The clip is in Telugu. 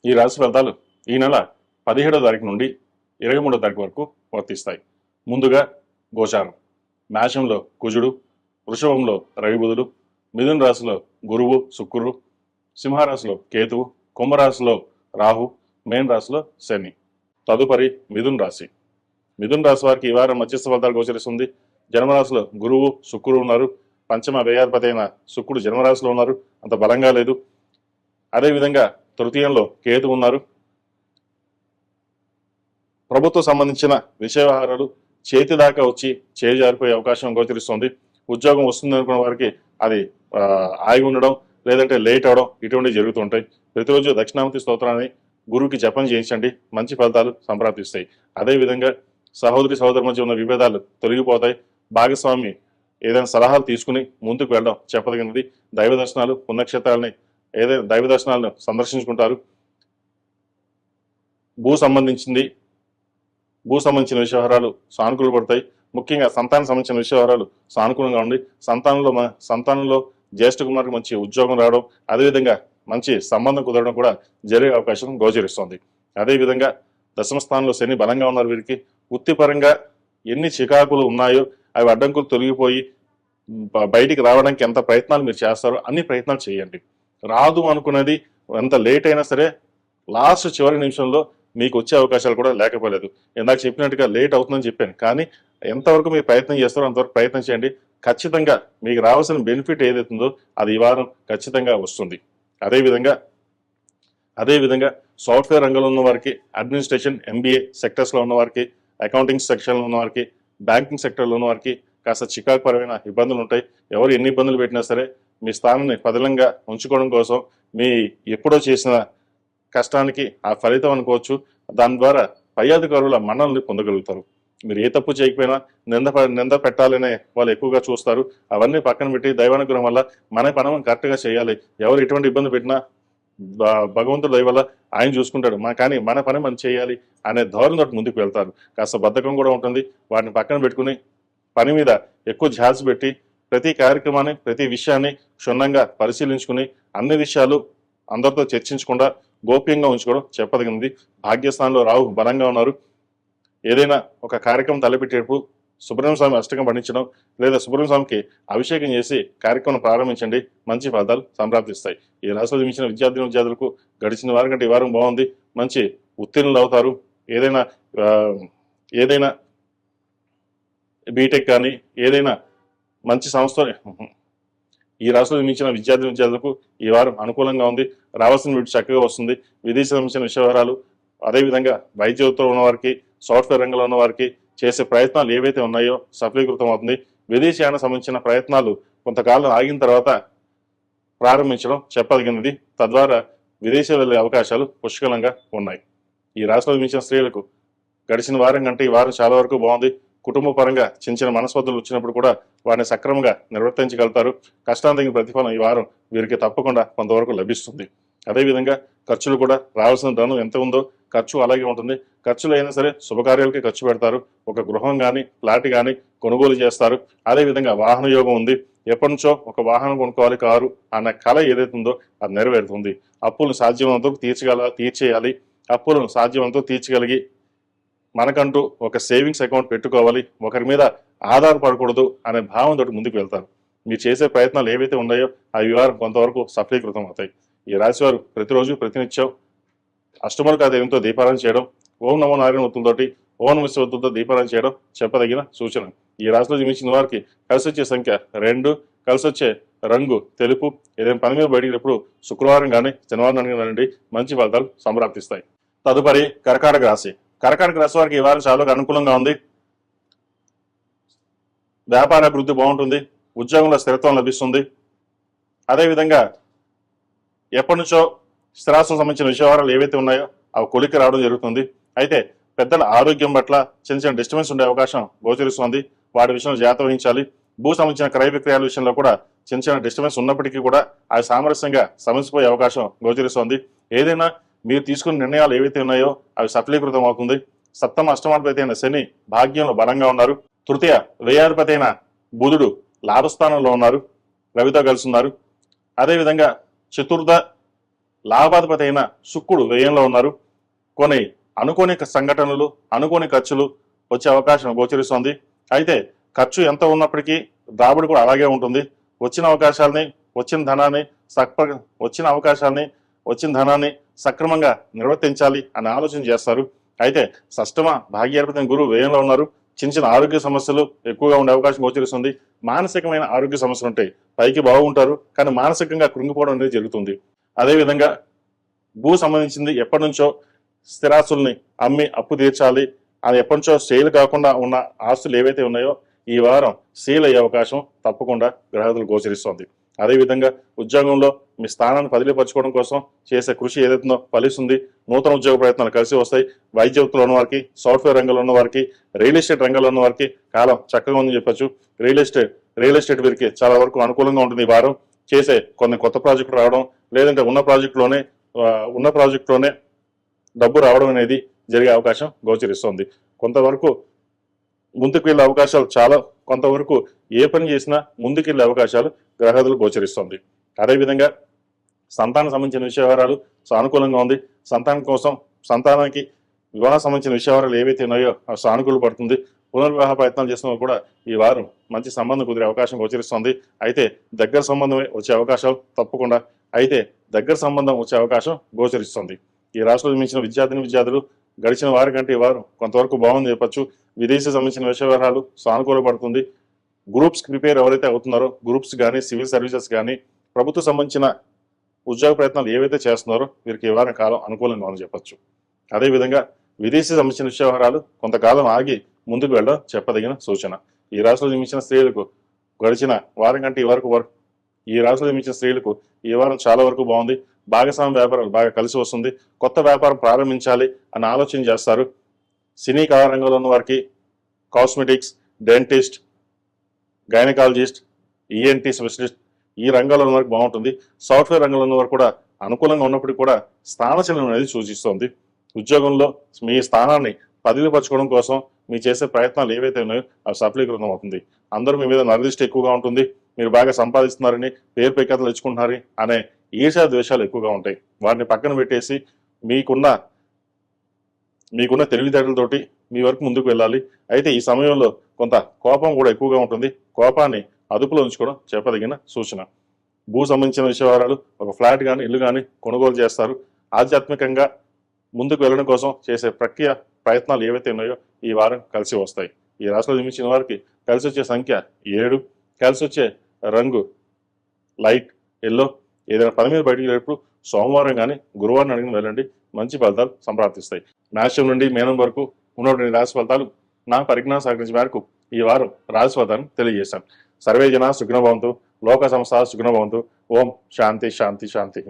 ఈ రాశి ఫలితాలు ఈ నెల 17వ తారీఖు నుండి 23వ తారీఖు వరకు వర్తిస్తాయి. ముందుగా గోచారం. మేషంలో కుజుడు, వృషభంలో రవి బుధుడు, మిథున రాశిలో గురువు శుక్రుడు, సింహరాశిలో కేతువు, కుంభరాశిలో రాహు, మేన్ రాశిలో శని. తదుపరి మిథున రాశి. మిథున రాశి వారికి ఈ వారం మధ్యస్థ ఫలితాలు గోచరిస్తుంది. జన్మరాశిలో గురువు శుక్రుడు ఉన్నారు. పంచమ వ్యయాధిపతి అయిన శుక్రుడు జన్మరాశిలో ఉన్నారు, అంత బలంగా లేదు. అదేవిధంగా తృతీయంలో కేతు ఉన్నారు. ప్రభుత్వం సంబంధించిన విషయ వ్యవహారాలు చేతి దాకా వచ్చి చేజారిపోయే అవకాశం గోచరిస్తుంది. ఉద్యోగం వస్తుంది అనుకున్న వారికి అది ఆగి ఉండడం, లేదంటే లేట్ అవడం, ఇటువంటివి జరుగుతుంటాయి. ప్రతిరోజు దక్షిణామూర్తి స్తోత్రాన్ని గురువుకి జపం చేయించండి, మంచి ఫలితాలు సంప్రాప్తిస్తాయి. అదేవిధంగా సహోదరి మధ్య ఉన్న విభేదాలు తొలగిపోతాయి. భాగస్వామి ఏదైనా సలహాలు తీసుకుని ముందుకు వెళ్ళడం చెప్పదగినది. దైవ దర్శనాలు, పుణ్యక్షేత్రాలని ఏదైనా దైవ దర్శనాలను సందర్శించుకుంటారు. భూ సంబంధించిన విషయవహారాలు సానుకూల పడతాయి. ముఖ్యంగా సంతానం సంబంధించిన విషయవహారాలు సానుకూలంగా ఉండి సంతానంలో జ్యేష్ఠ కుమార్కి మంచి ఉద్యోగం రావడం, అదేవిధంగా మంచి సంబంధం కుదరడం కూడా జరిగే అవకాశం గోచరిస్తుంది. అదేవిధంగా దశమ స్థానంలో శని బలంగా ఉన్నారు. వీరికి వృత్తిపరంగా ఎన్ని చికాకులు ఉన్నాయో అవి అడ్డంకులు తొలగిపోయి బయటికి రావడానికి ఎంత ప్రయత్నాలు మీరు చేస్తారో అన్ని ప్రయత్నాలు చేయండి. రాదు అనుకున్నది ఎంత లేట్ అయినా సరే లాస్ట్ చివరి నిమిషంలో మీకు వచ్చే అవకాశాలు కూడా లేకపోలేదు. ఇందాక చెప్పినట్టుగా లేట్ అవుతుందని చెప్పాను, కానీ ఎంతవరకు మీరు ప్రయత్నం చేస్తారో అంతవరకు ప్రయత్నం చేయండి. ఖచ్చితంగా మీకు రావాల్సిన బెనిఫిట్ ఏదైతుందో అది ఈ వారం ఖచ్చితంగా వస్తుంది. అదేవిధంగా సాఫ్ట్వేర్ రంగంలో ఉన్న వారికి, అడ్మినిస్ట్రేషన్ MBA సెక్టర్స్లో ఉన్న వారికి, అకౌంటింగ్ సెక్షన్లో ఉన్న వారికి, బ్యాంకింగ్ సెక్టర్లో ఉన్న వారికి కాస్త చికాకుపరమైన ఇబ్బందులు ఉంటాయి. ఎవరు ఎన్ని ఇబ్బందులు పెట్టినా సరే మీ స్థానాన్ని పదిలంగా ఉంచుకోవడం కోసం మీ ఎప్పుడో చేసిన కష్టానికి ఆ ఫలితం అనుకోవచ్చు. దాని ద్వారా పై అధికారుల మన్నల్ని పొందగలుగుతారు. మీరు ఏ తప్పు చేయకపోయినా నింద పెట్టాలనే వాళ్ళు ఎక్కువగా చూస్తారు. అవన్నీ పక్కన పెట్టి దైవానుగ్రహం వల్ల మన పని కరెక్ట్గా చేయాలి. ఎవరు ఎటువంటి ఇబ్బంది పెట్టినా భగవంతుడు దయ వల్ల ఆయన చూసుకుంటాడు. కానీ మన పని మనం చేయాలి అనే ధోరణితో ముందుకు వెళ్తారు. కాస్త బద్ధకం కూడా ఉంటుంది. వాటిని పక్కన పెట్టుకుని పని మీద ఎక్కువ ధ్యాస పెట్టి ప్రతి కార్యక్రమాన్ని, ప్రతి విషయాన్ని క్షుణ్ణంగా పరిశీలించుకుని అన్ని విషయాలు అందరితో చర్చించకుండా గోప్యంగా ఉంచుకోవడం చెప్పదగినది. భాగ్యస్థానంలో రాహు బలంగా ఉన్నారు. ఏదైనా ఒక కార్యక్రమం తలపెట్టేటప్పుడు సుబ్రహ్మణ్య స్వామి అష్టకం పఠించడం లేదా సుబ్రహ్మణ్య స్వామికి అభిషేకం చేసి కార్యక్రమం ప్రారంభించండి, మంచి ఫలితాలు సంప్రాప్తిస్తాయి. ఈ రాశిలో జన్మించిన విద్యార్థులకు గడిచిన వారం కంటే ఈ వారం బాగుంది. మంచి ఉత్తీర్ణులు అవుతారు. ఏదైనా బీటెక్ కానీ ఏదైనా మంచి సంస్థ ఈ రాష్ట్రంలో నిర్మించిన విద్యార్థులకు ఈ వారం అనుకూలంగా ఉంది. రావాల్సిన వీటి చక్కగా వస్తుంది. విదేశీ సంబంధించిన విషయవరాలు, అదేవిధంగా వైద్యంతో ఉన్నవారికి, సాఫ్ట్వేర్ రంగంలో ఉన్న వారికి చేసే ప్రయత్నాలు ఏవైతే ఉన్నాయో సఫలీకృతం అవుతుంది. విదేశీయానికి సంబంధించిన ప్రయత్నాలు కొంతకాలం ఆగిన తర్వాత ప్రారంభించడం చెప్పదగినది. తద్వారా విదేశీ వెళ్లే అవకాశాలు పుష్కలంగా ఉన్నాయి. ఈ రాష్ట్రంలో నిర్మించిన స్త్రీలకు గడిచిన వారం కంటే ఈ వారం చాలా వరకు బాగుంది. కుటుంబ పరంగా చిన్న మనస్పర్ధలు వచ్చినప్పుడు కూడా వాటిని సక్రమంగా నిర్వర్తించగలుగుతారు. కష్టానికి తగిన ప్రతిఫలం ఈ వారం వీరికి తప్పకుండా కొంతవరకు లభిస్తుంది. అదేవిధంగా ఖర్చులు కూడా రావాల్సిన ధనం ఎంత ఉందో ఖర్చు అలాగే ఉంటుంది. ఖర్చులు అయినా సరే శుభకార్యాలకి ఖర్చు పెడతారు. ఒక గృహం కానీ, ఫ్లాట్ కానీ కొనుగోలు చేస్తారు. అదేవిధంగా వాహన యోగం ఉంది. ఎప్పటి నుంచో ఒక వాహనం కొనుక్కోవాలి, కారు అన్న కళ ఏదైతే ఉందో అది నెరవేరుతుంది. అప్పులను సాధ్యమంతో తీర్చేయాలి. అప్పులను సాధ్యమంతో తీర్చగలిగి మనకంటూ ఒక సేవింగ్స్ అకౌంట్ పెట్టుకోవాలి, ఒకరి మీద ఆధారపడకూడదు అనే భావంతో ముందుకు వెళ్తారు. మీరు చేసే ప్రయత్నాలు ఏవైతే ఉన్నాయో అవి వారం కొంతవరకు సఫలీకృతం అవుతాయి. ఈ రాశి వారు ప్రతిరోజు ప్రతినిత్యం అష్టములుగా దేవునితో దీపారాధన చేయడం, ఓం నమో నారాయణ ఒత్తులతోటి, ఓం నమ శివతో దీపారాధన చేయడం చెప్పదగిన సూచన. ఈ రాశిలో జన్మించిన వారికి కలిసి వచ్చే సంఖ్య 2, కలిసి వచ్చే రంగు తెలుపు. ఏదైనా పని మీద బయటికినప్పుడు శుక్రవారం కానీ శనివారం కానీ మంచి ఫలితాలు సంప్రాప్తిస్తాయి. తదుపరి కర్కాటక రాశి. కర్కాటక రాశి వారికి ఈ వారం చాలా అనుకూలంగా ఉంది. వ్యాపార అభివృద్ధి బాగుంటుంది. ఉద్యోగంలో స్థిరత్వం లభిస్తుంది. అదేవిధంగా ఎప్పటి నుంచో స్థిరాస్తం సంబంధించిన విషయవారాలు ఏవైతే ఉన్నాయో అవి కొలికి రావడం జరుగుతుంది. అయితే పెద్దల ఆరోగ్యం పట్ల చిన్న డిస్టర్బెన్స్ ఉండే అవకాశం గోచరిస్తుంది. వాటి విషయంలో జాగ్రత్త వహించాలి. భూ సంబంధించిన క్రయ విక్రయాల విషయంలో కూడా చిన్న డిస్టర్బెన్స్ ఉన్నప్పటికీ కూడా అవి సామరస్యంగా సమసిపోయే అవకాశం గోచరిస్తుంది. ఏదైనా మీరు తీసుకున్న నిర్ణయాలు ఏవైతే ఉన్నాయో అవి సఫలీకృతం అవుతుంది. సప్తమ అష్టమాధిపతి అయిన శని భాగ్యంలో బలంగా ఉన్నారు. తృతీయ వ్యయాధిపతి అయిన బుధుడు లాభస్థానంలో ఉన్నారు, రవితో కలిసి ఉన్నారు. అదేవిధంగా చతుర్థ లాభాధిపతి అయిన శుక్రుడు వ్యయంలో ఉన్నారు. కొన్ని అనుకోని సంఘటనలు, అనుకోని ఖర్చులు వచ్చే అవకాశం గోచరిస్తోంది. అయితే ఖర్చు ఎంత ఉన్నప్పటికీ రాబడి కూడా అలాగే ఉంటుంది. వచ్చిన అవకాశాలని, వచ్చిన ధనాన్ని వచ్చిన ధనాన్ని సక్రమంగా నిర్వర్తించాలి అనే ఆలోచన చేస్తారు. అయితే షష్టమ భాగ్యాధిపతి గురువు వ్యయంలో ఉన్నారు. చిన్న చిన్న ఆరోగ్య సమస్యలు ఎక్కువగా ఉండే అవకాశం గోచరిస్తుంది. మానసికమైన ఆరోగ్య సమస్యలు ఉంటాయి. పైకి బాగుంటారు కానీ మానసికంగా కృంగిపోవడం అనేది జరుగుతుంది. అదేవిధంగా భూ సంబంధించింది ఎప్పటి నుంచో స్థిరాస్తుల్ని అమ్మి అప్పు తీర్చాలి అది ఎప్పటి నుంచో సేల్ కాకుండా ఉన్న ఆస్తులు ఏవైతే ఉన్నాయో ఈ వారం సేల్ అయ్యే అవకాశం తప్పకుండా గ్రహాదులు గోచరిస్తోంది. అదేవిధంగా ఉద్యోగంలో మీ స్థానాన్ని బదిలీపరచుకోవడం కోసం చేసే కృషి ఏదైతుందో ఫలిస్తుంది. నూతన ఉద్యోగ ప్రయత్నాలు కలిసి వస్తాయి. వైద్య వృత్తిలో ఉన్న వారికి, సాఫ్ట్వేర్ రంగంలో ఉన్న వారికి, రియల్ ఎస్టేట్ రంగంలో ఉన్న వారికి కాలం చక్కగా ఉందని చెప్పొచ్చు. రియల్ ఎస్టేట్ వీరికి చాలా వరకు అనుకూలంగా ఉంటుంది. ఈ వారం చేసే కొన్ని కొత్త ప్రాజెక్టులు రావడం, లేదంటే ఉన్న ప్రాజెక్టులోనే డబ్బు రావడం అనేది జరిగే అవకాశం గోచరిస్తోంది. కొంతవరకు ముందుకు వెళ్ళే అవకాశాలు చాలా, కొంతవరకు ఏ పని చేసినా ముందుకెళ్లే అవకాశాలు గ్రహాదులు గోచరిస్తోంది. అదేవిధంగా సంతానం సంబంధించిన విషయవరాలు సానుకూలంగా ఉంది. సంతానానికి వివాహ సంబంధించిన విషయవరాలు ఏవైతే ఉన్నాయో అవి సానుకూల పడుతుంది. పునర్వివాహ ప్రయత్నాలు చేస్తున్న కూడా ఈ వారం మంచి సంబంధం కుదిరే అవకాశం గోచరిస్తోంది. అయితే దగ్గర సంబంధమే వచ్చే అవకాశాలు తప్పకుండా వచ్చే అవకాశం గోచరిస్తోంది. ఈ రాష్ట్రంలో జన్మించిన విద్యార్థులు గడిచిన వారి కంటే ఈ వారం కొంతవరకు బాగుంది చెప్పచ్చు. విదేశీ సంబంధించిన విషయవరాలు సానుకూల పడుతుంది. గ్రూప్స్కి ప్రిపేర్ ఎవరైతే అవుతున్నారో, గ్రూప్స్ కానీ, సివిల్ సర్వీసెస్ కానీ, ప్రభుత్వ సంబంధించిన ఉద్యోగ ప్రయత్నాలు ఏవైతే చేస్తున్నారో వీరికి ఈ వారం కాలం అనుకూలంగా ఉందని చెప్పచ్చు. అదేవిధంగా విదేశీ సంబంధించిన విషయవరాలు కొంతకాలం ఆగి ముందుకు వెళ్ళడం చెప్పదగిన సూచన. ఈ రాష్ట్రంలో జన్మించిన స్త్రీలకు గడిచిన వారం కంటే ఈ రాష్ట్రంలో జన్మించిన స్త్రీలకు ఈ వారం చాలా వరకు బాగుంది. భాగస్వామ్య వ్యాపారాలు బాగా కలిసి వస్తుంది. కొత్త వ్యాపారం ప్రారంభించాలి అని ఆలోచన చేస్తారు. సినీ కళా రంగంలో ఉన్న వారికి cosmetics, dentist, gynaecologist, ENT specialist ఈ రంగంలో ఉన్న వారికి బాగుంటుంది. సాఫ్ట్వేర్ రంగంలో ఉన్న వారు కూడా అనుకూలంగా ఉన్నప్పటికీ కూడా స్థానచలనం అనేది సూచిస్తోంది. ఉద్యోగంలో మీ స్థానాన్ని బదిలీపరచుకోవడం కోసం మీరు చేసే ప్రయత్నాలు ఏవైతే ఉన్నాయో అవి సఫలీకృతం అవుతుంది. అందరూ మీ మీద నరదిష్టి ఎక్కువగా ఉంటుంది. మీరు బాగా సంపాదిస్తున్నారని, పేరు పెక్కతలు తెచ్చుకుంటున్నారని అనే ఈర్ష్యా ద్వేషాలు ఎక్కువగా ఉంటాయి. వాటిని పక్కన పెట్టేసి మీకున్న తెలివితేటలతోటి మీ వరకు ముందుకు వెళ్ళాలి. అయితే ఈ సమయంలో కొంత కోపం కూడా ఎక్కువగా ఉంటుంది. కోపాన్ని అదుపులో ఉంచుకోవడం చెప్పదగిన సూచన. భూ సంబంధించిన విషయవరాలు, ఒక ఫ్లాట్ కానీ, ఇల్లు కానీ కొనుగోలు చేస్తారు. ఆధ్యాత్మికంగా ముందుకు వెళ్ళడం కోసం చేసే ప్రయత్నాలు ఏవైతే ఉన్నాయో ఈ వారం కలిసి వస్తాయి. ఈ రాశిలో జన్మించిన వారికి కలిసి వచ్చే సంఖ్య 7, కలిసి వచ్చే రంగు లైట్ ఎల్లో. ఏదైనా పని మీద బయటికి వెళ్ళేటప్పుడు సోమవారం కానీ, గురువారం అడిగిన వెళ్ళండి, మంచి ఫలితాలు సంప్రాప్తిస్తాయి. మేషం నుండి మీనం వరకు ఉన్నటువంటి రాశి ఫలితాలు నా పరిజ్ఞానం సహకరించిన మేరకు ఈ వారం రాశి ఫలితాలను తెలియజేశాను. సర్వే జనా సుఖినో భవంతు, లోక సమస్త సుఖినో భవంతు. ఓం శాంతి శాంతి శాంతి.